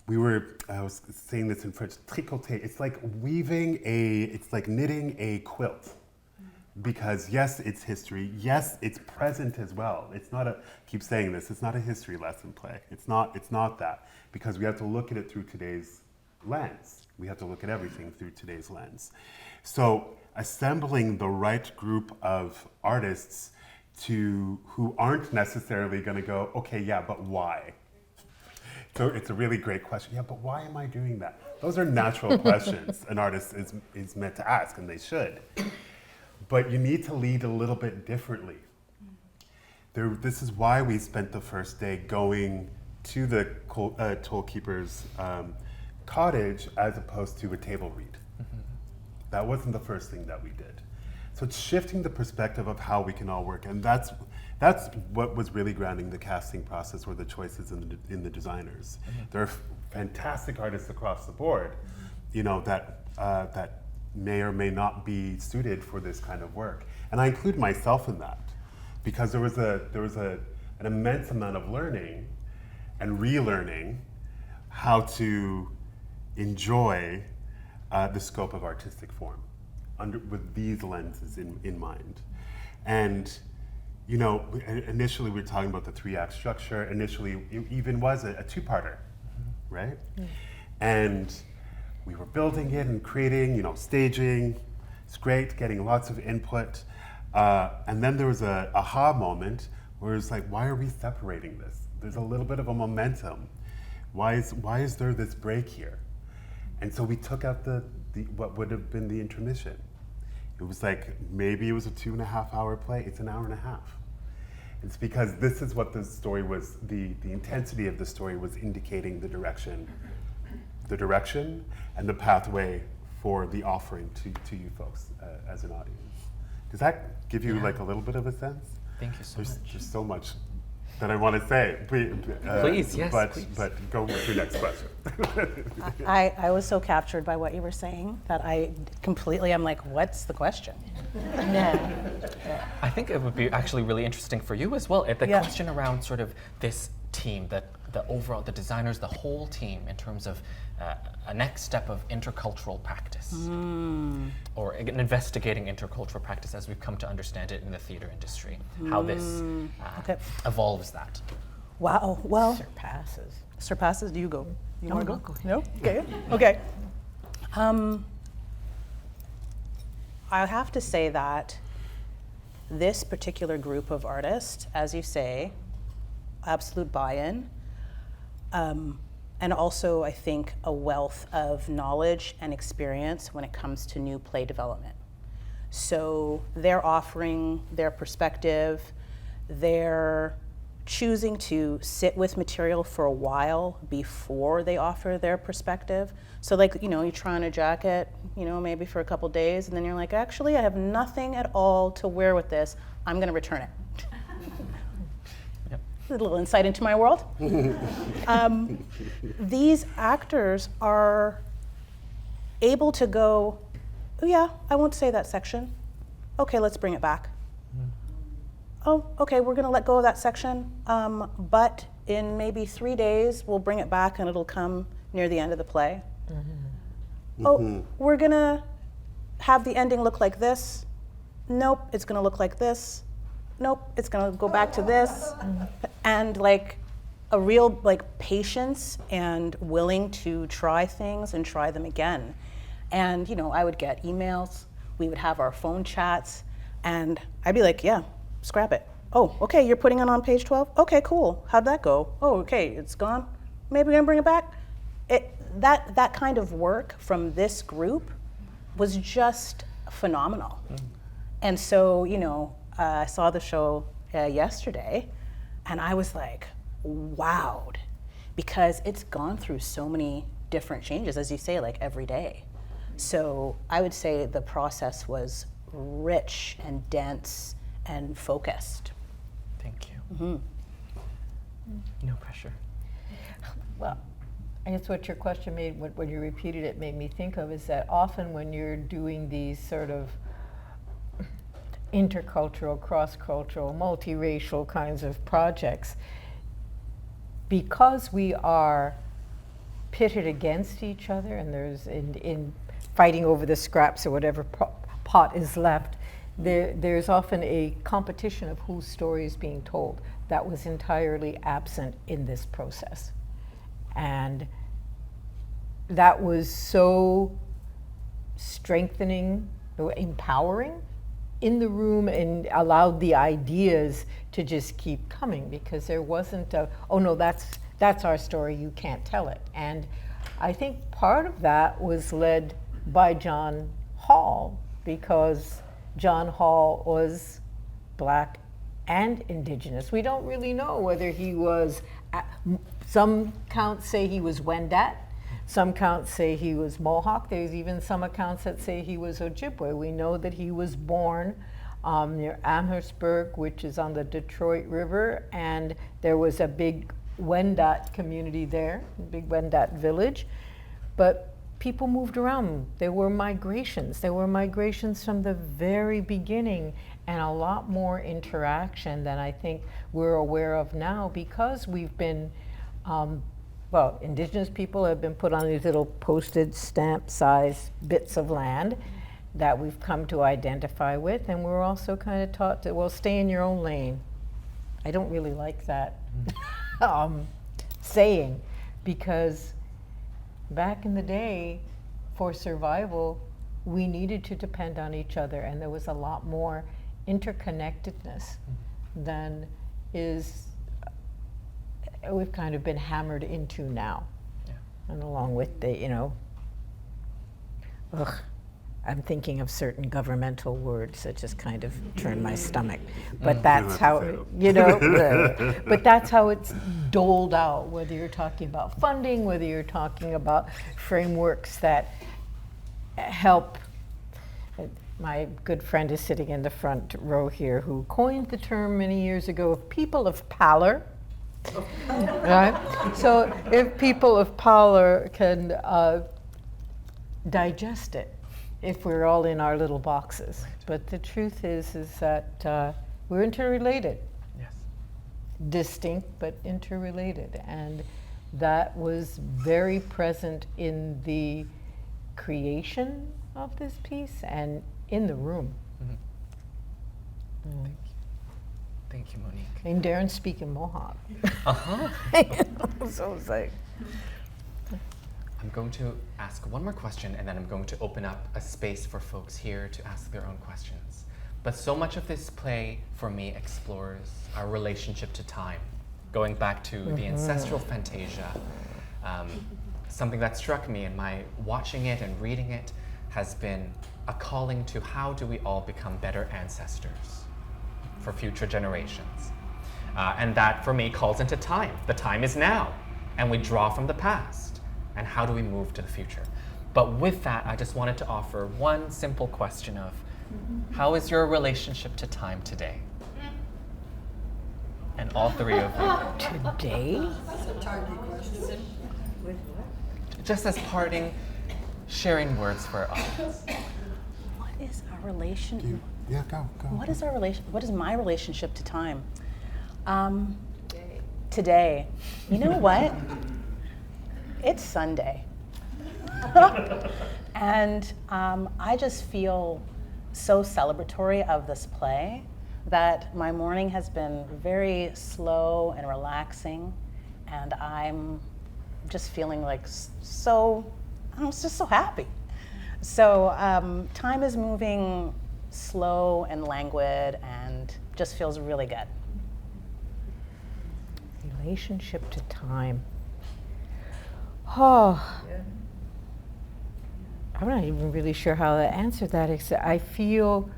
Speaker 6: I was saying this in French, tricoter. It's like it's like knitting a quilt. Because yes, it's history. Yes, it's present as well. It's not keep saying this, it's not a history lesson play. It's not that. Because we have to look at it through today's lens. We have to look at everything through today's lens. So assembling the right group of artists who aren't necessarily going to go, okay, yeah, but why? So it's a really great question. Yeah, but why am I doing that? Those are natural questions an artist is meant to ask, and they should. But you need to lead a little bit differently. This is why we spent the first day going to the tollkeeper's cottage as opposed to a table read. Mm-hmm. That wasn't the first thing that we did. So it's shifting the perspective of how we can all work, and that's what was really grounding the casting process, were the choices in the designers. Mm-hmm. There are fantastic artists across the board, that may or may not be suited for this kind of work, and I include myself in that, because there was an immense amount of learning and relearning how to enjoy the scope of artistic form with these lenses in mind. And initially we were talking about the 3-act structure. Initially it even was a two-parter, right? Mm. And we were building it and creating, staging. It's great, getting lots of input. And then there was a aha moment where it's like, why are we separating this? There's a little bit of a momentum. Why is there this break here? And so we took out the what would have been the intermission. It was like, maybe it was a 2.5-hour play, it's an hour and a half. It's because this is what the story was, the intensity of the story was indicating the direction and the pathway for the offering to you folks as an audience. Does that give you like a little bit of a sense?
Speaker 1: Thank you so much.
Speaker 6: There's so much that I want to say.
Speaker 1: Please, yes,
Speaker 6: But
Speaker 1: please.
Speaker 6: go with your next question.
Speaker 5: I was so captured by what you were saying that I'm like, what's the question?
Speaker 1: I think it would be actually really interesting for you as well. The
Speaker 5: Yeah.
Speaker 1: question around sort of this team, the overall, the designers, the whole team, in terms of a next step of intercultural practice, or investigating intercultural practice as we've come to understand it in the theater industry. How this
Speaker 5: Okay.
Speaker 1: evolves that.
Speaker 5: Wow. Well,
Speaker 3: Surpasses.
Speaker 5: do you go? You
Speaker 3: No,
Speaker 5: want to
Speaker 3: no,
Speaker 5: go?
Speaker 3: go
Speaker 5: No? Okay. Okay. I have to say that this particular group of artists, as you say, absolute buy-in, and also I think a wealth of knowledge and experience when it comes to new play development. So they're offering their perspective, they're choosing to sit with material for a while before they offer their perspective. So like, you try on a jacket, maybe for a couple days, and then you're like, actually, I have nothing at all to wear with this. I'm gonna return it.
Speaker 1: Yep.
Speaker 5: A little insight into my world. These actors are able to go, oh yeah, I won't say that section. Okay, let's bring it back. Oh, okay, we're gonna let go of that section, but in maybe 3 days, we'll bring it back and it'll come near the end of the play. Oh, we're gonna have the ending look like this. Nope, it's gonna look like this. Nope, it's gonna go back to this. And like a real patience and willing to try things and try them again. And I would get emails, we would have our phone chats, and I'd be like, yeah, scrap it. Oh, okay, you're putting it on page 12? Okay, cool. How'd that go? Oh, okay, it's gone. Maybe we're gonna bring it back? That kind of work from this group was just phenomenal. And so, I saw the show yesterday, and I was like, wowed, because it's gone through so many different changes, as you say, like every day. So I would say the process was rich and dense and focused.
Speaker 1: Thank you. No pressure.
Speaker 3: Well, I guess what your question made, when you repeated it, made me think of is that often when you're doing these sort of intercultural, cross-cultural, multiracial kinds of projects, because we are pitted against each other and there's in fighting over the scraps or whatever pot is left, there's often a competition of whose story is being told. That was entirely absent in this process. And that was so strengthening, empowering in the room, and allowed the ideas to just keep coming, because there wasn't a, oh no, that's our story, you can't tell it. And I think part of that was led by John Hall, because John Hall was Black and Indigenous. We don't really know whether he was, some counts say he was Wendat, some counts say he was Mohawk. There's even some accounts that say he was Ojibwe. We know that he was born near Amherstburg, which is on the Detroit River, and there was a big Wendat community there, a big Wendat village. But people moved around. There were migrations. There were migrations from the very beginning, and a lot more interaction than I think we're aware of now, because we've been, well, Indigenous people have been put on these little postage stamp size bits of land that we've come to identify with, and we're also kind of taught to, well, stay in your own lane. I don't really like that saying, because back in the day, for survival, we needed to depend on each other, and there was a lot more interconnectedness than we've kind of been hammered into now.
Speaker 1: Yeah.
Speaker 3: And along with the, I'm thinking of certain governmental words that just kind of turn my stomach. But that's how, but that's how it's doled out, whether you're talking about funding, whether you're talking about frameworks that help my good friend is sitting in the front row here who coined the term many years ago of people of pallor. Right? So if people of pallor can digest it, if we're all in our little boxes. But the truth is that we're interrelated.
Speaker 1: Yes.
Speaker 3: Distinct but interrelated, and that was very present in the creation of this piece and in the room.
Speaker 1: Mm-hmm. Thank you, Monique.
Speaker 3: And Darren's speaking Mohawk. So it's like,
Speaker 1: I'm going to ask one more question, and then I'm going to open up a space for folks here to ask their own questions. But so much of this play, for me, explores our relationship to time, going back to the ancestral fantasia. Something that struck me in my watching it and reading it has been a calling to how do we all become better ancestors for future generations. And that, for me, calls into time. The time is now, and we draw from the past. And how do we move to the future? But with that, I just wanted to offer one simple question of, how is your relationship to time today? And all three of you.
Speaker 3: today?
Speaker 2: That's a tardy question.
Speaker 1: Just as parting, sharing words for our audience.
Speaker 5: What is our relation?
Speaker 6: Yeah, go.
Speaker 5: What is our relation? What is my relationship to time? Today. You know what? It's Sunday. And I just feel so celebratory of this play that my morning has been very slow and relaxing, and I'm just feeling like so, I was just so happy. So time is moving slow and languid and just feels really good.
Speaker 3: Relationship to time. Oh, I'm not even really sure how to answer that, except I feel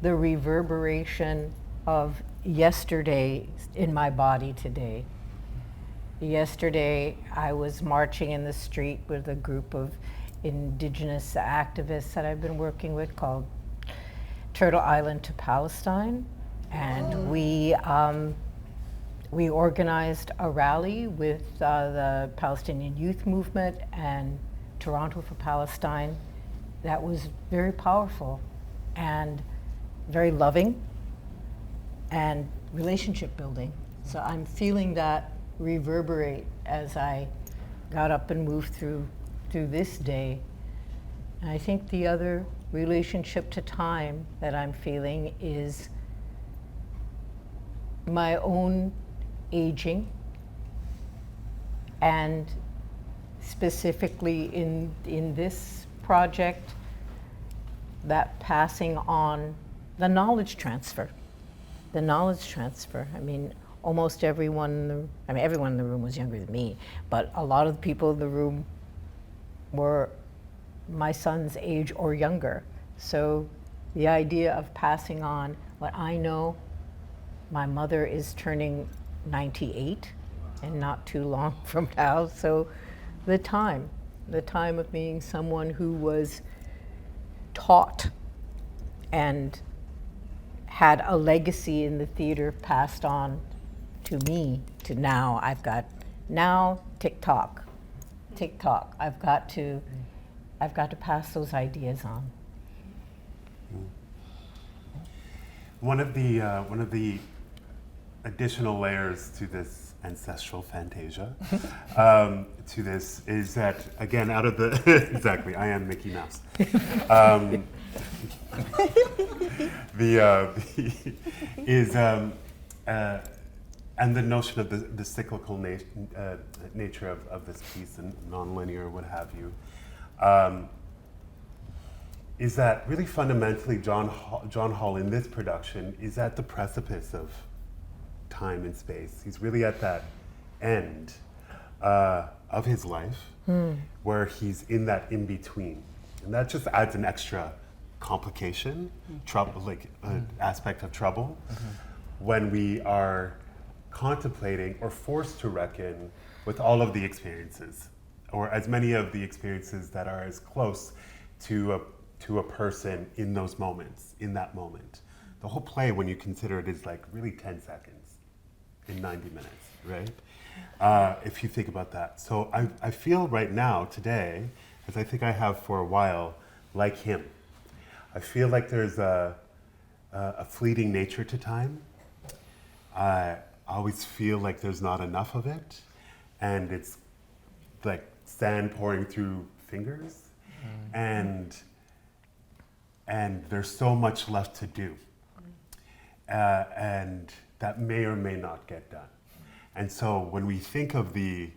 Speaker 3: the reverberation of yesterday in my body today. Yesterday, I was marching in the street with a group of Indigenous activists that I've been working with called Turtle Island to Palestine, and we organized a rally with the Palestinian Youth Movement and Toronto for Palestine. That was very powerful and very loving and relationship building. So I'm feeling that reverberate as I got up and moved through this day. And I think the other relationship to time that I'm feeling is my own aging, and specifically in this project, that passing on the knowledge transfer. The knowledge transfer. I mean, almost everyone in the room was younger than me, but a lot of the people in the room were my son's age or younger. So the idea of passing on what I know, my mother is turning 98 and not too long from now. So the time of being someone who was taught and had a legacy in the theater passed on to me, to now. I've got TikTok. I've got to pass those ideas on.
Speaker 6: One of the additional layers to this ancestral fantasia, to this is that, again, out of the exactly, I am Mickey Mouse. And the notion of the cyclical nature of this piece and nonlinear, what have you, is that really fundamentally John Hall in this production is at the precipice of time and space. He's really at that end of his life where he's in that in-between. And that just adds an extra complication, trouble, aspect of trouble, when we are contemplating or forced to reckon with all of the experiences, or as many of the experiences that are as close to to a person in those moments, in that moment. The whole play, when you consider it, is like really 10 seconds in 90 minutes, right? If you think about that. So I feel right now, today, as I think I have for a while, like him. I feel like there's a fleeting nature to time. I always feel like there's not enough of it, and it's like sand pouring through fingers, and there's so much left to do, and that may or may not get done. And so when we think of the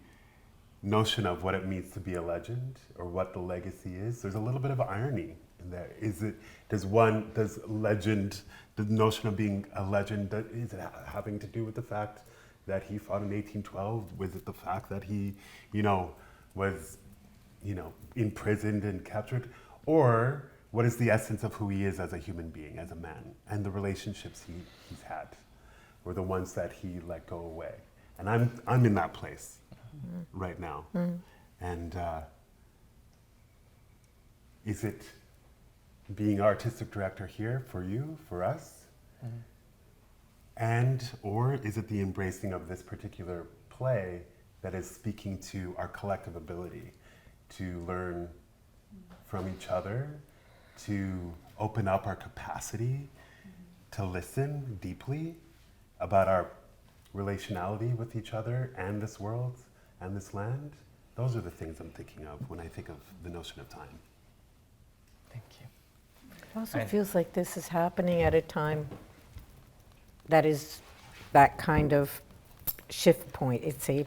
Speaker 6: notion of what it means to be a legend, or what the legacy is, there's a little bit of irony in there. Does legend, the notion of being a legend, is it having to do with the fact that he fought in 1812? Was it the fact that he, was, imprisoned and captured? Or what is the essence of who he is as a human being, as a man, and the relationships he's had, or the ones that he let go away? And I'm in that place right now. And is it being artistic director here for you, for us? Or is it the embracing of this particular play that is speaking to our collective ability to learn from each other, to open up our capacity to listen deeply about our relationality with each other and this world and this land? Those are the things I'm thinking of when I think of the notion of time.
Speaker 1: Thank you.
Speaker 3: It also
Speaker 1: And-
Speaker 3: feels like this is happening at a time that is that kind of shift point. It's a,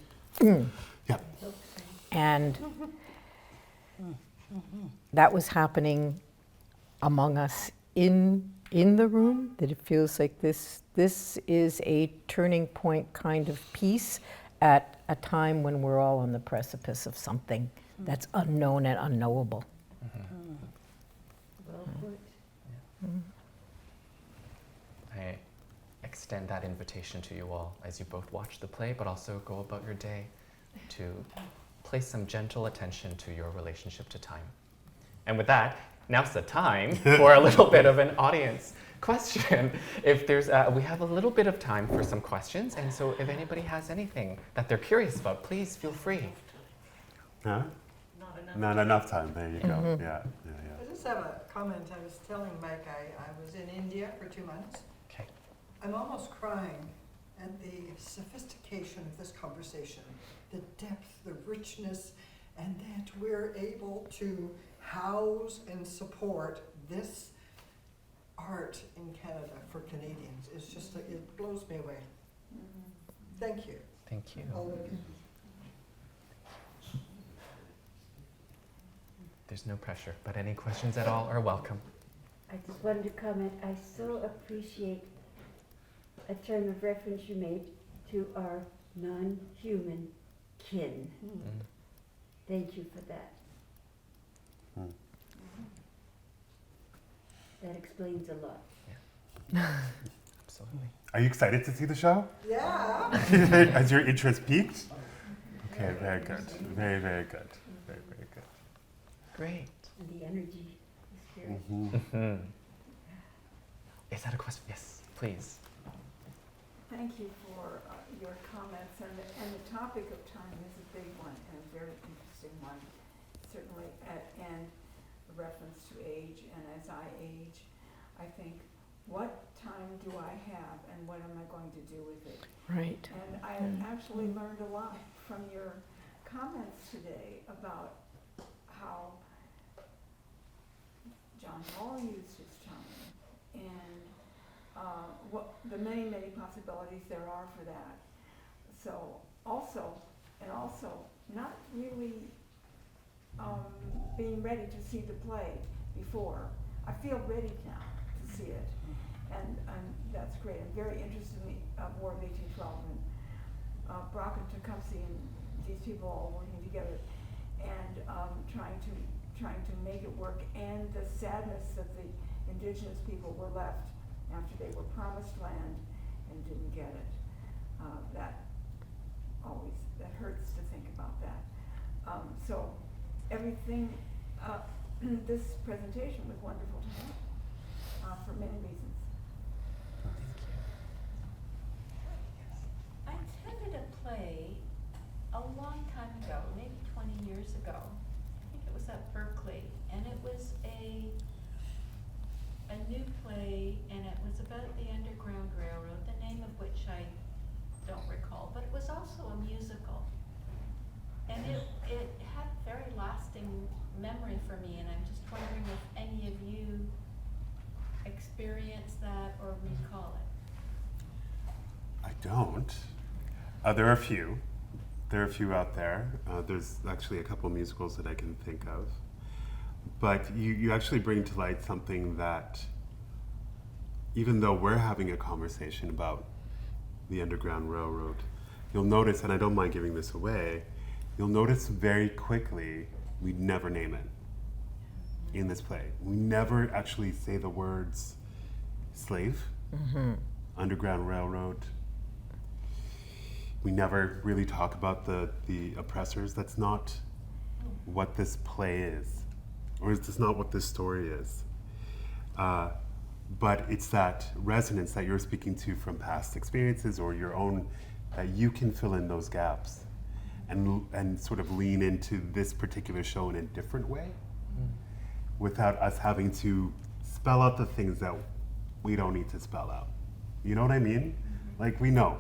Speaker 6: Yeah.
Speaker 3: and that was happening among us in the room, that it feels like this is a turning point kind of piece at a time when we're all on the precipice of something that's unknown and unknowable.
Speaker 4: Well put.
Speaker 1: I extend that invitation to you all as you both watch the play, but also go about your day to place some gentle attention to your relationship to time. And with that, now's the time for a little bit of an audience question. If there's, we have a little bit of time for some questions, and so if anybody has anything that they're curious about, please feel free.
Speaker 6: Huh? Not enough time. There you go. Yeah.
Speaker 2: I just have a comment. I was telling Mike I was in India for 2 months.
Speaker 1: Okay.
Speaker 2: I'm almost crying at the sophistication of this conversation, the depth, the richness, and that we're able to house and support this art in Canada for Canadians. It's just, it blows me away. Thank you,
Speaker 1: Thank you.
Speaker 2: all of you.
Speaker 1: There's no pressure, but any questions at all are welcome.
Speaker 7: I just wanted to comment, I so appreciate a term of reference you made to our non-human kin. Thank you for that. That explains a lot.
Speaker 1: Absolutely.
Speaker 6: Are you excited to see the show?
Speaker 2: Yeah.
Speaker 6: Has your interest peaked? Okay, very good. Very, very good. Very, very good.
Speaker 1: Great.
Speaker 7: And the energy, the spirit.
Speaker 1: Mm-hmm. Is that a question? Yes, please.
Speaker 4: Thank you for your comments, and the topic of time is a big one and a very interesting one, certainly, and a reference to age, and as I age, I think, what time do I have and what am I going to do with it?
Speaker 3: Right.
Speaker 4: And I actually learned a lot from your comments today about how John Hall used his time and what the many, many possibilities there are for that. So also not really being ready to see the play before. I feel ready now to see it, and that's great. I'm very interested in the War of 1812 and Brock and Tecumseh and these people all working together and trying to make it work, and the sadness that the indigenous people were left after they were promised land and didn't get it. That hurts to think about that. So everything this presentation was wonderful to have, for many reasons.
Speaker 8: I attended a play a long time ago, maybe 20 years ago. I think it was at Berkeley, and it was a new play, and it was about the Underground Railroad, the name of which I don't recall, but it was also a musical. And it had very lasting memory for me, and I'm just wondering if any of you experienced that or recall it.
Speaker 6: I don't. There are a few. There are a few out there. There's actually a couple musicals that I can think of. But you actually bring to light something that, even though we're having a conversation about the Underground Railroad, you'll notice, and I don't mind giving this away, you'll notice very quickly we never name it in this play. We never actually say the words slave, Underground Railroad. We never really talk about the oppressors. That's not what this play is, or it's not what this story is. But it's that resonance that you're speaking to from past experiences or your own, that you can fill in those gaps and sort of lean into this particular show in a different way without us having to spell out the things that we don't need to spell out. You know what I mean? Like, we know.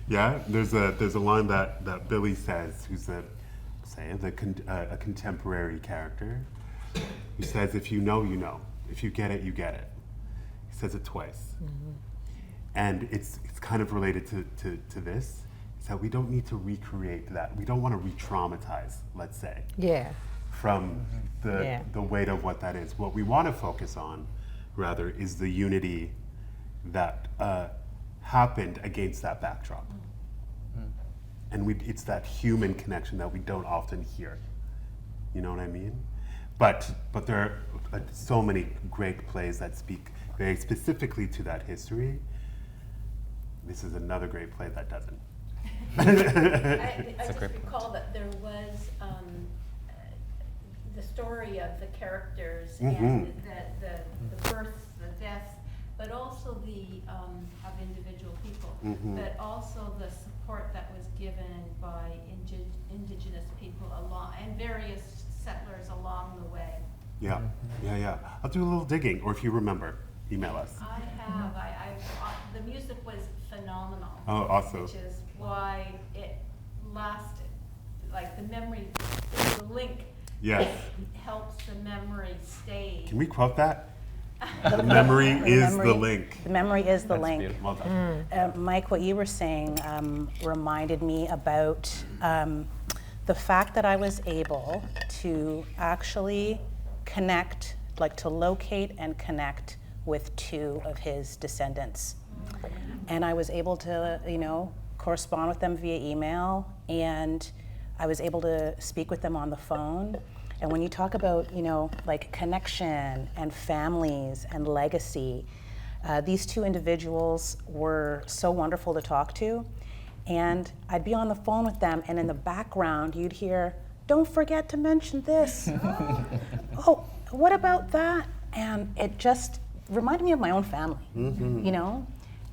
Speaker 6: Yeah, there's a line that Billy says, who's a contemporary character, who says, if you know, you know. If you get it, you get it. He says it twice. And it's kind of related to this, is that we don't need to recreate that. We don't want to re-traumatize, let's say, from the weight of what that is. What we want to focus on, rather, is the unity that happened against that backdrop. And it's that human connection that we don't often hear. You know what I mean? But there are so many great plays that speak very specifically to that history. This is another great play that doesn't.
Speaker 8: I just recall that there was the story of the characters and the births, the deaths, but also the of individual people, but also the support that was given by indigenous people along and various settlers along the way.
Speaker 6: Yeah. I'll do a little digging, or if you remember, email us.
Speaker 8: I have. The music was phenomenal.
Speaker 6: Oh, awesome.
Speaker 8: Which is why it lasted. Like the memory, the link.
Speaker 6: Yes.
Speaker 8: Helps the memory stay.
Speaker 6: Can we quote that? The memory is the link.
Speaker 5: The memory is the
Speaker 1: That's
Speaker 5: link.
Speaker 1: beautiful.
Speaker 6: Well done.
Speaker 5: Mike, what you were saying reminded me about the fact that I was able to actually connect, like to locate and connect with two of his descendants. And I was able to, correspond with them via email, and I was able to speak with them on the phone. And when you talk about, like connection and families and legacy, these two individuals were so wonderful to talk to. And I'd be on the phone with them, and in the background, you'd hear, "Don't forget to mention this." Oh, what about that? And it just reminded me of my own family,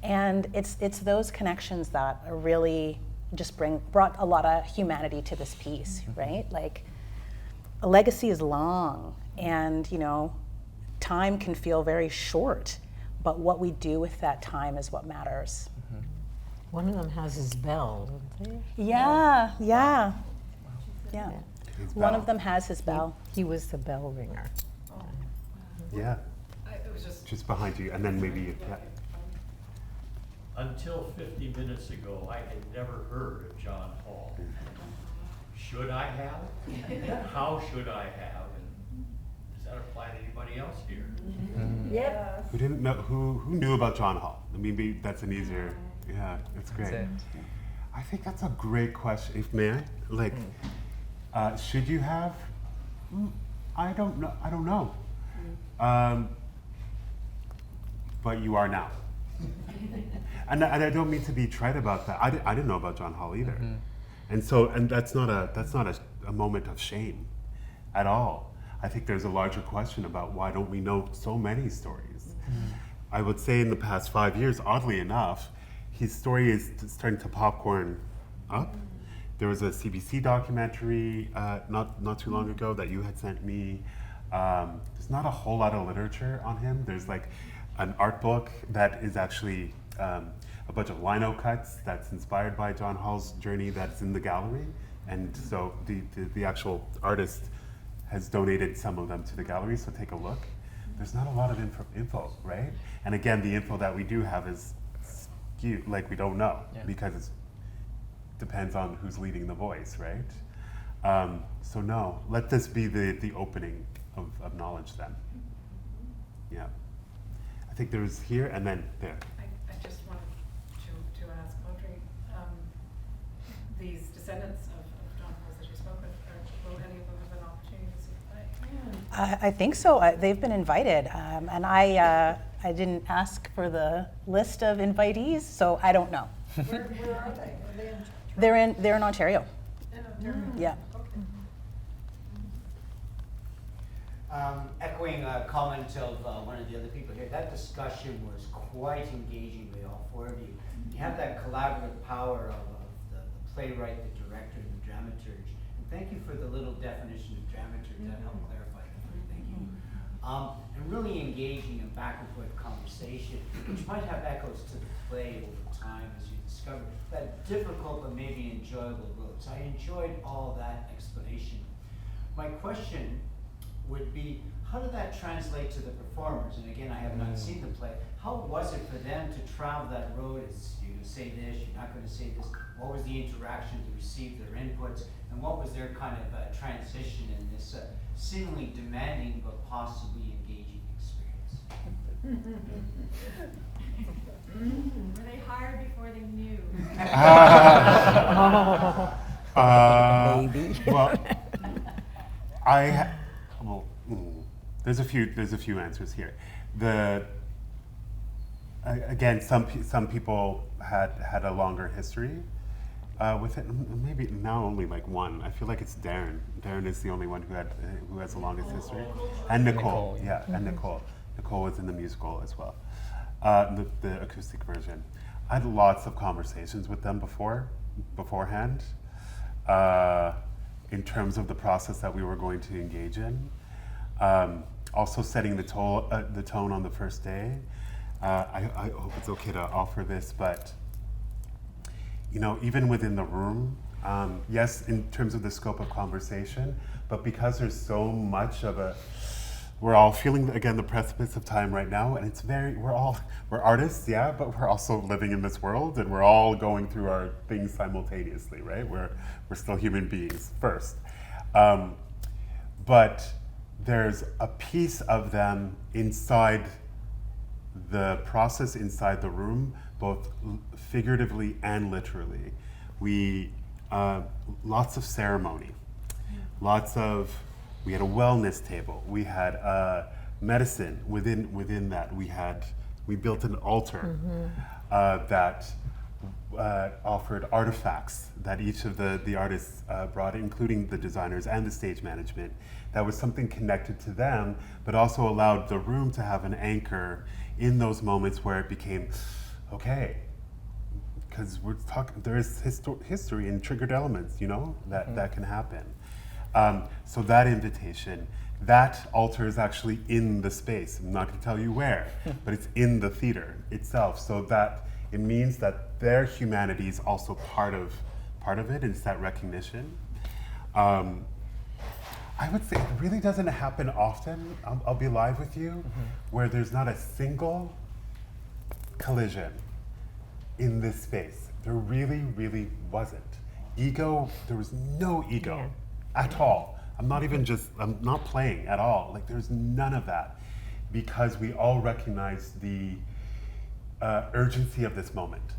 Speaker 5: And it's those connections that are really just brought a lot of humanity to this piece, right? Like, a legacy is long, and time can feel very short, but what we do with that time is what matters.
Speaker 3: One of them has his bell, don't they?
Speaker 5: Yeah.
Speaker 6: His
Speaker 5: One
Speaker 6: bell.
Speaker 5: of them has his bell.
Speaker 3: He was the bell ringer.
Speaker 6: Yeah.
Speaker 9: It was
Speaker 6: Just behind you, and then maybe,
Speaker 9: until 50 minutes ago, I had never heard of John Hall. Should I have? How should I have? And does that apply to anybody else here?
Speaker 7: Yep.
Speaker 6: Who didn't know? Who knew about John Hall? I mean, that's an easier. Yeah, that's great.
Speaker 1: That's it.
Speaker 6: I think that's a great question. If may I? Like, should you have? I don't know. But you are now. And I don't mean to be trite about that. I didn't know about John Hall either. And that's not a moment of shame. at all. I think there's a larger question about why don't we know so many stories. I would say in the past 5 years, oddly enough, his story is starting to popcorn up. There was a CBC documentary not too long ago that you had sent me. There's not a whole lot of literature on him. There's like an art book that is actually a bunch of lino cuts that's inspired by John Hall's journey that's in the gallery. And so the actual artist has donated some of them to the gallery, so take a look. There's not a lot of info, right? And again, the info that we do have is skewed, like we don't know, because it depends on who's leading the voice, right? So no, let this be the opening of knowledge then. Yeah. I think there's here and then there.
Speaker 10: I just wanted to ask Audrey, these descendants of John Hall's that you spoke with, will any of them have an opportunity to see the play?
Speaker 5: I think so. They've been invited, and I didn't ask for the list of invitees, so I don't know.
Speaker 2: Where are they? Are they in?
Speaker 5: They're in Ontario. Yeah.
Speaker 11: Echoing a comment of one of the other people here, that discussion was quite engaging with all four of you. You have that collaborative power of the playwright, the director, and the dramaturge. And thank you for the little definition of dramaturge, that helped clarify that for me. Thank you. And really engaging in back and forth conversation, which might have echoes to the play over time as you discover that difficult but maybe enjoyable road. So I enjoyed all that explanation. My question would be, how did that translate to the performers? And again, I have not seen the play. How was it for them to travel that road? Is you're going to say this, you're not going to say this. What was the interaction to receive their inputs? And what was their kind of transition in this seemingly demanding but possibly engaging experience?
Speaker 8: Were they hired before they knew?
Speaker 3: Maybe.
Speaker 6: Well, there's a few answers here. Again, some people had a longer history with it. Maybe now only like one. I feel like it's Darren. Darren is the only one who has the longest history. And Nicole, yeah, and Nicole. Nicole was in the musical as well, the acoustic version. I had lots of conversations with them beforehand. In terms of the process that we were going to engage in. Also setting the tone on the first day. I hope it's okay to offer this, but even within the room, yes, in terms of the scope of conversation, but because there's so much of we're all feeling, again, the precipice of time right now, and it's we're artists, yeah, but we're also living in this world, and we're all going through our things simultaneously, right? We're still human beings first. But there's a piece of them inside the process, inside the room, both figuratively and literally. Lots of ceremony, we had a wellness table. We had medicine within that. We built an altar that offered artifacts that each of the artists brought, including the designers and the stage management. That was something connected to them, but also allowed the room to have an anchor in those moments where it became, okay, because we're talking, there is history and triggered elements, that can happen. So that invitation, that altar is actually in the space. I'm not going to tell you where, but it's in the theater itself. So that it means that their humanity is also part of it. It's that recognition. I would say it really doesn't happen often. I'll be live with you, where there's not a single collision in this space. There really, really wasn't. There was no ego at all. I'm not playing at all. Like, there's none of that, because we all recognize the urgency of this moment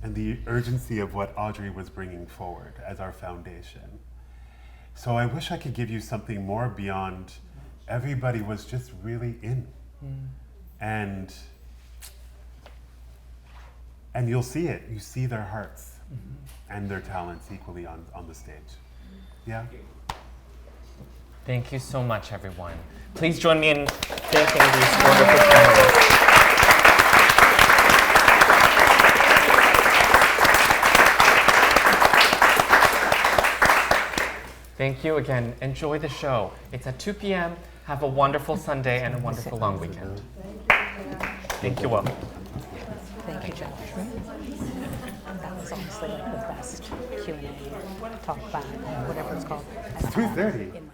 Speaker 6: and the urgency of what Audrey was bringing forward as our foundation. So I wish I could give you something more beyond everybody was just really in. And you'll see it. You see their hearts and their talents equally on the stage. Yeah?
Speaker 1: Thank you so much, everyone. Please join me in thanking these wonderful panelists. Thank you again. Enjoy the show. It's at 2 p.m. Have a wonderful Sunday and a wonderful long weekend. Thank you all.
Speaker 5: Thank you, Judge. That was honestly like the best Q&A talk back, whatever it's called.
Speaker 6: It's 2:30.
Speaker 5: In my